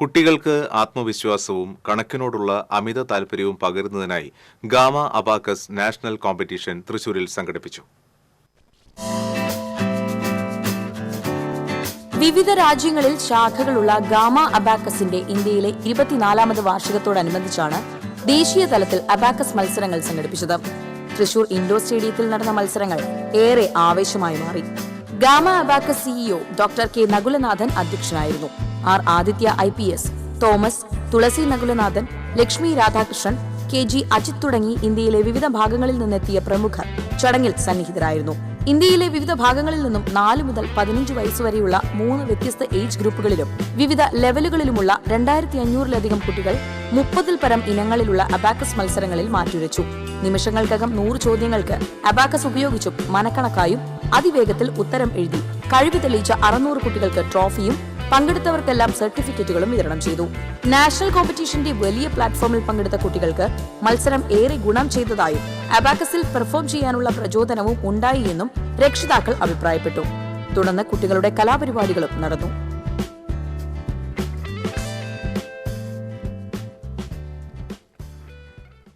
കുട്ടികൾക്ക് ആത്മവിശ്വാസവും കണക്കിനോടുള്ള അമിത താൽപര്യവും പകരുന്നതിനായി gamma abacus national competition തൃശൂരിൽ സംഘടിപ്പിച്ചു. വിവിധ രാജ്യങ്ങളിൽ ശാഖകളുള്ള ഗാമ അബാക്കസിന്റെ ഇന്ത്യയിലെ 24ാമത് വാർഷികത്തോടനുബന്ധിച്ചാണ് ദേശീയ തലത്തിൽ അബാക്കസ് മത്സരങ്ങൾ സംഘടിപ്പിച്ചത്. തൃശൂർ ഇൻഡോർ സ്റ്റേഡിയത്തിൽ നടന്ന മത്സരങ്ങൾ ഏറെ ആവേശമായി മാറി. Gama Abacus CEO doctor K Nakulanathan അധ്യക്ഷനായിരുന്നു. R Aditya IPS, Thomas, Thulasi Nakulanathan, Lakshmi Radhakrishnan, KG Ajith തുടങ്ങി ഇന്ത്യയിലെ വിവിധ ഭാഗങ്ങളിൽ നിന്നെത്തിയ പ്രമുഖർ ചടങ്ങിൽ സന്നിഹിതരായിരുന്നു. ഇന്ത്യയിലെ വിവിധ ഭാഗങ്ങളിൽ നിന്നും 4 മുതൽ 15 വയസ്സുവരെയുള്ള 3 വ്യത്യസ്ത ഏജ് ഗ്രൂപ്പുകളിലും വിവിധ ലെവലുകളിലുമുള്ള 2500-ലധികം കുട്ടികൾ 30-ൽ പരം ഇനങ്ങളിലുള്ള അബാക്കസ് മത്സരങ്ങളിൽ മാറ്റുരച്ചു. നിമിഷങ്ങൾക്കകം 100 ചോദ്യങ്ങൾക്ക് അബാക്കസ് ഉപയോഗിച്ചും മനക്കണക്കായും അതിവേഗത്തിൽ ഉത്തരം എഴുതി കഴിവ് തെളിയിച്ച 600 കുട്ടികൾക്ക് ട്രോഫിയും പങ്കെടുത്തവർക്കെല്ലാം സർട്ടിഫിക്കറ്റുകളും വിതരണം ചെയ്തു. നാഷണൽ കോമ്പറ്റീഷന്റെ വലിയ പ്ലാറ്റ്ഫോമിൽ പങ്കെടുത്ത കുട്ടികൾക്ക് മത്സരം ഏറെ ഗുണം ചെയ്തതായും അബാക്കസിൽ പെർഫോം ചെയ്യാനുള്ള പ്രചോദനവും ഉണ്ടായി എന്നും രക്ഷിതാക്കൾ അഭിപ്രായപ്പെട്ടു. തുടർന്ന് കുട്ടികളുടെ കലാപരിപാടികളും നടന്നു.